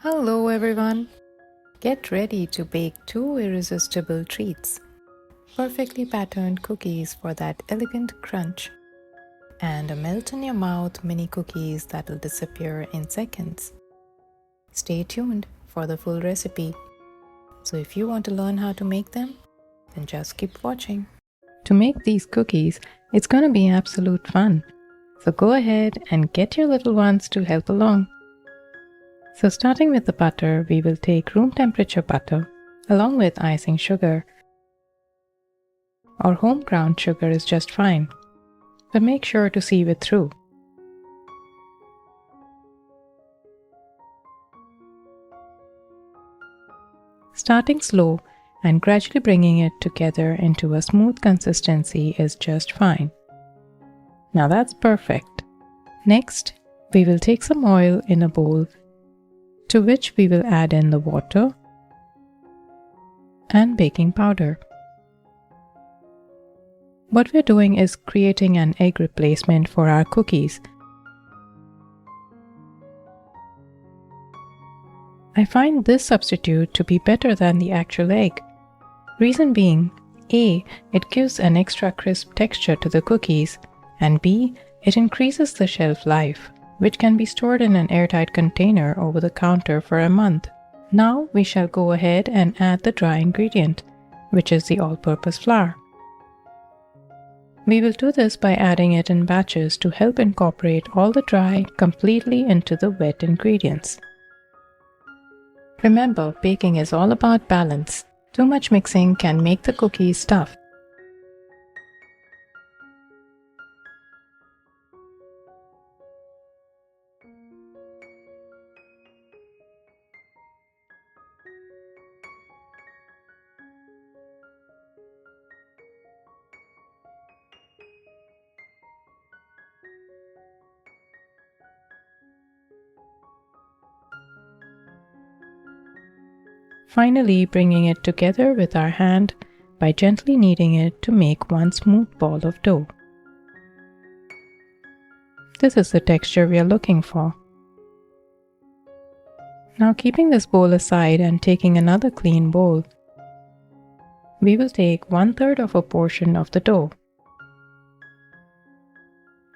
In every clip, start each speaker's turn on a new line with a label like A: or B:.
A: Hello everyone! Get ready to bake two irresistible treats. Perfectly patterned cookies for that elegant crunch, and a melt in your mouth mini cookies that'll disappear in seconds. Stay tuned for the full recipe. So if you want to learn how to make them, then just keep watching. To make these cookies, it's gonna be absolute fun. So go ahead and get your little ones to help along. So starting with the butter, we will take room temperature butter along with icing sugar, or home ground sugar is just fine, but make sure to sieve it through. Starting slow and gradually bringing it together into a smooth consistency is just fine. Now that's perfect. Next, we will take some oil in a bowl, to which we will add in the water and baking powder. What we're doing is creating an egg replacement for our cookies. I find this substitute to be better than the actual egg. Reason being, A, it gives an extra crisp texture to the cookies, and B, it increases the shelf life, which can be stored in an airtight container over the counter for a month. Now we shall go ahead and add the dry ingredient, which is the all-purpose flour. We will do this by adding it in batches to help incorporate all the dry completely into the wet ingredients. Remember, baking is all about balance. Too much mixing can make the cookies tough. Finally, bringing it together with our hand by gently kneading it to make one smooth ball of dough. This is the texture we are looking for. Now, keeping this bowl aside and taking another clean bowl, we will take 1/3 of a portion of the dough.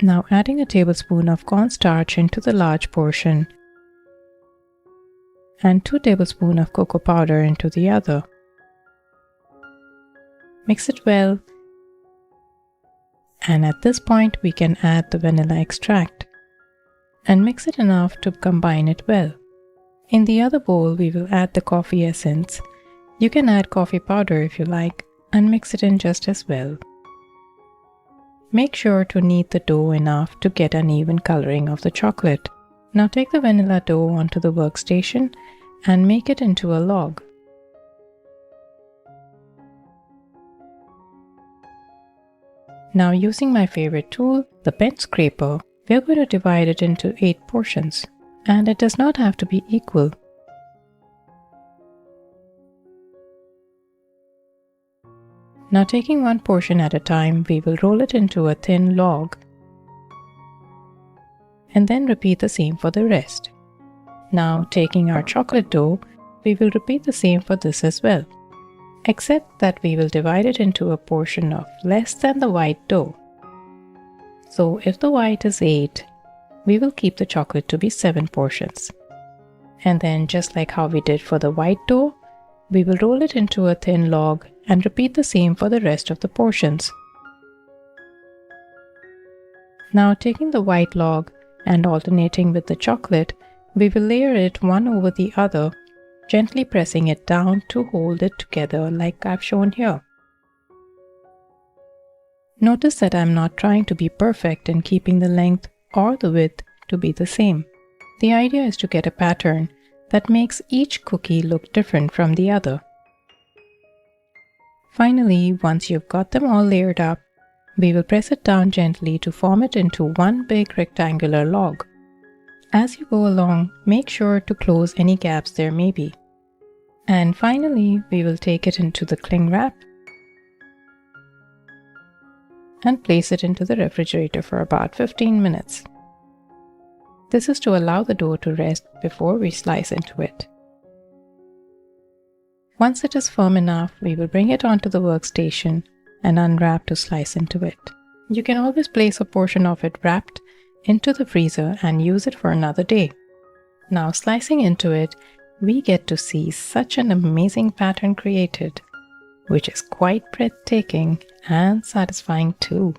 A: Now adding a tablespoon of cornstarch into the large portion and 2 tablespoons of cocoa powder into the other. Mix it well, and at this point we can add the vanilla extract and mix it enough to combine it well. In the other bowl we will add the coffee essence. You can add coffee powder if you like and mix it in just as well. Make sure to knead the dough enough to get an even coloring of the chocolate. Now take the vanilla dough onto the workstation and make it into a log. Now using my favorite tool, the bench scraper, we are going to divide it into 8 portions, and it does not have to be equal. Now taking one portion at a time, we will roll it into a thin log and then repeat the same for the rest. Now taking our chocolate dough, we will repeat the same for this as well, except that we will divide it into a portion of less than the white dough. So if the white is 8, we will keep the chocolate to be 7 portions. And then just like how we did for the white dough, we will roll it into a thin log and repeat the same for the rest of the portions. Now taking the white log and alternating with the chocolate, we will layer it one over the other, gently pressing it down to hold it together like I've shown here. Notice that I'm not trying to be perfect in keeping the length or the width to be the same. The idea is to get a pattern that makes each cookie look different from the other. Finally, once you've got them all layered up, we will press it down gently to form it into one big rectangular log. As you go along, make sure to close any gaps there may be. And finally, we will take it into the cling wrap and place it into the refrigerator for about 15 minutes. This is to allow the dough to rest before we slice into it. Once it is firm enough, we will bring it onto the workstation and unwrap to slice into it. You can always place a portion of it wrapped into the freezer and use it for another day. Now slicing into it, we get to see such an amazing pattern created, which is quite breathtaking and satisfying too.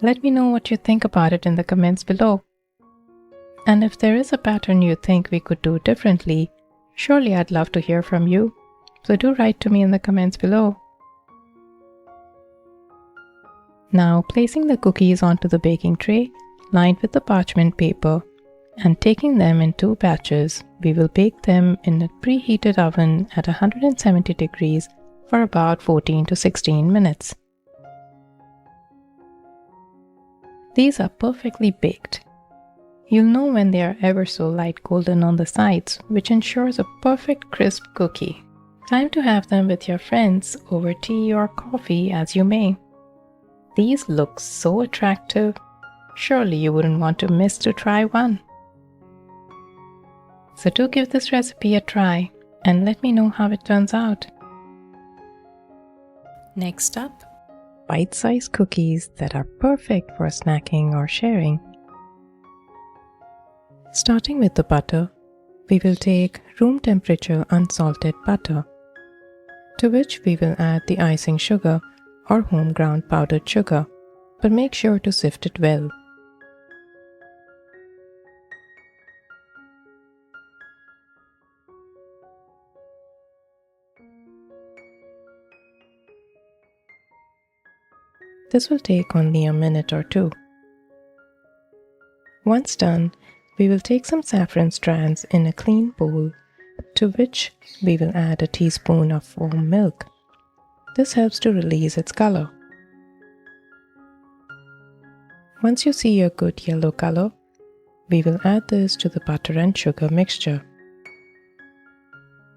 A: Let me know what you think about it in the comments below. And if there is a pattern you think we could do differently, surely I'd love to hear from you. So do write to me in the comments below. Now placing the cookies onto the baking tray lined with the parchment paper and taking them in 2 batches, we will bake them in a preheated oven at 170 degrees for about 14 to 16 minutes. These are perfectly baked. You'll know when they are ever so light golden on the sides, which ensures a perfect crisp cookie. Time to have them with your friends over tea or coffee as you may. These look so attractive. Surely you wouldn't want to miss to try one. So do give this recipe a try and let me know how it turns out. Next up, bite-sized cookies that are perfect for snacking or sharing. Starting with the butter, we will take room temperature unsalted butter, to which we will add the icing sugar or home ground powdered sugar, but make sure to sift it well. This will take only a minute or 2. Once done, we will take some saffron strands in a clean bowl, to which we will add a teaspoon of warm milk. This helps to release its color. Once you see a good yellow color, we will add this to the butter and sugar mixture,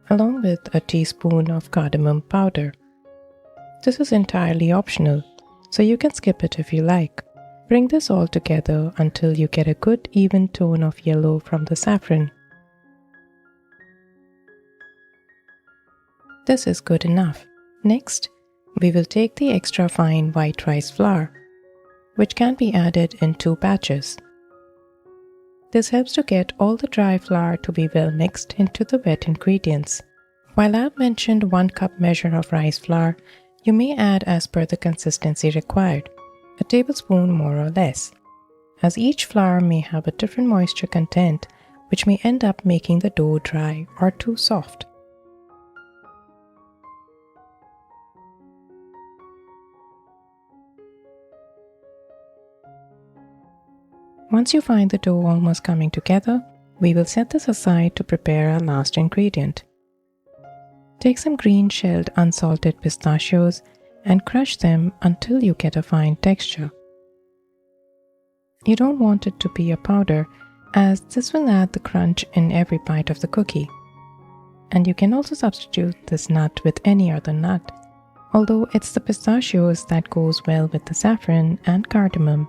A: along with a teaspoon of cardamom powder. This is entirely optional, so you can skip it if you like. Bring this all together until you get a good even tone of yellow from the saffron. This is good enough. Next, we will take the extra fine white rice flour, which can be added in 2 batches. This helps to get all the dry flour to be well mixed into the wet ingredients. While I've mentioned 1 cup measure of rice flour, you may add as per the consistency required, a tablespoon more or less, as each flour may have a different moisture content, which may end up making the dough dry or too soft. Once you find the dough almost coming together, we will set this aside to prepare our last ingredient. Take some green shelled unsalted pistachios and crush them until you get a fine texture. You don't want it to be a powder, as this will add the crunch in every bite of the cookie. And you can also substitute this nut with any other nut, although it's the pistachios that goes well with the saffron and cardamom.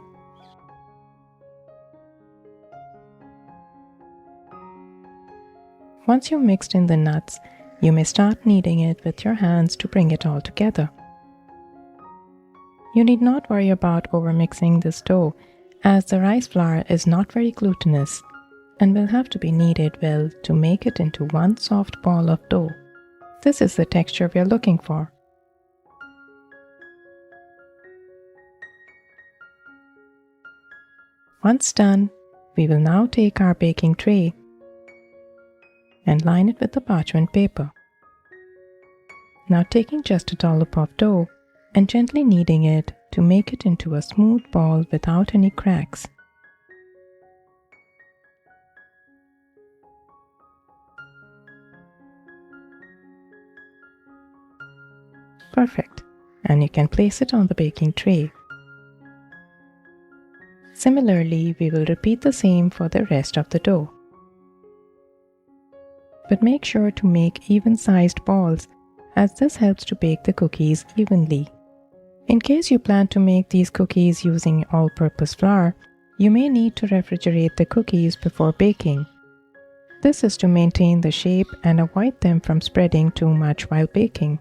A: Once you've mixed in the nuts, you may start kneading it with your hands to bring it all together. You need not worry about overmixing this dough, as the rice flour is not very glutinous and will have to be kneaded well to make it into one soft ball of dough. This is the texture we are looking for. Once done, we will now take our baking tray and line it with the parchment paper. Now taking just a dollop of dough and gently kneading it to make it into a smooth ball without any cracks. Perfect, and you can place it on the baking tray. Similarly, we will repeat the same for the rest of the dough. But make sure to make even-sized balls, as this helps to bake the cookies evenly. In case you plan to make these cookies using all-purpose flour, You may need to refrigerate the cookies before baking. This is to maintain the shape and avoid them from spreading too much while baking.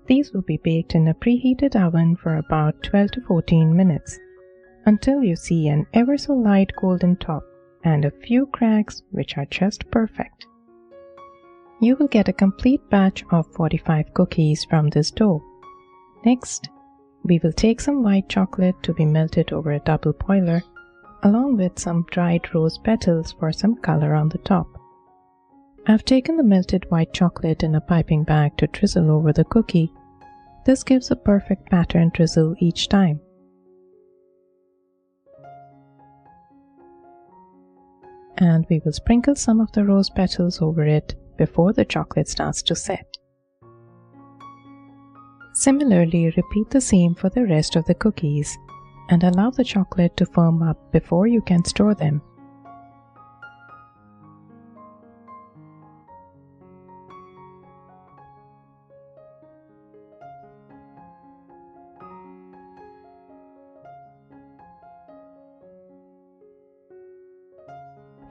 A: These will be baked in a preheated oven for about 12 to 14 minutes until you see an ever so light golden top and a few cracks which are just perfect. You will get a complete batch of 45 cookies from this dough. Next, we will take some white chocolate to be melted over a double boiler along with some dried rose petals for some color on the top. I've taken the melted white chocolate in a piping bag to drizzle over the cookie. This gives a perfect pattern drizzle each time. And we will sprinkle some of the rose petals over it before the chocolate starts to set. Similarly, repeat the same for the rest of the cookies and allow the chocolate to firm up before you can store them.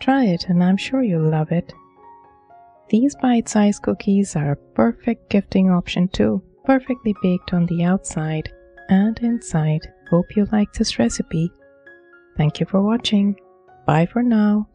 A: Try it and I'm sure you'll love it. These bite-sized cookies are a perfect gifting option too, perfectly baked on the outside and inside. Hope you like this recipe. Thank you for watching. Bye for now.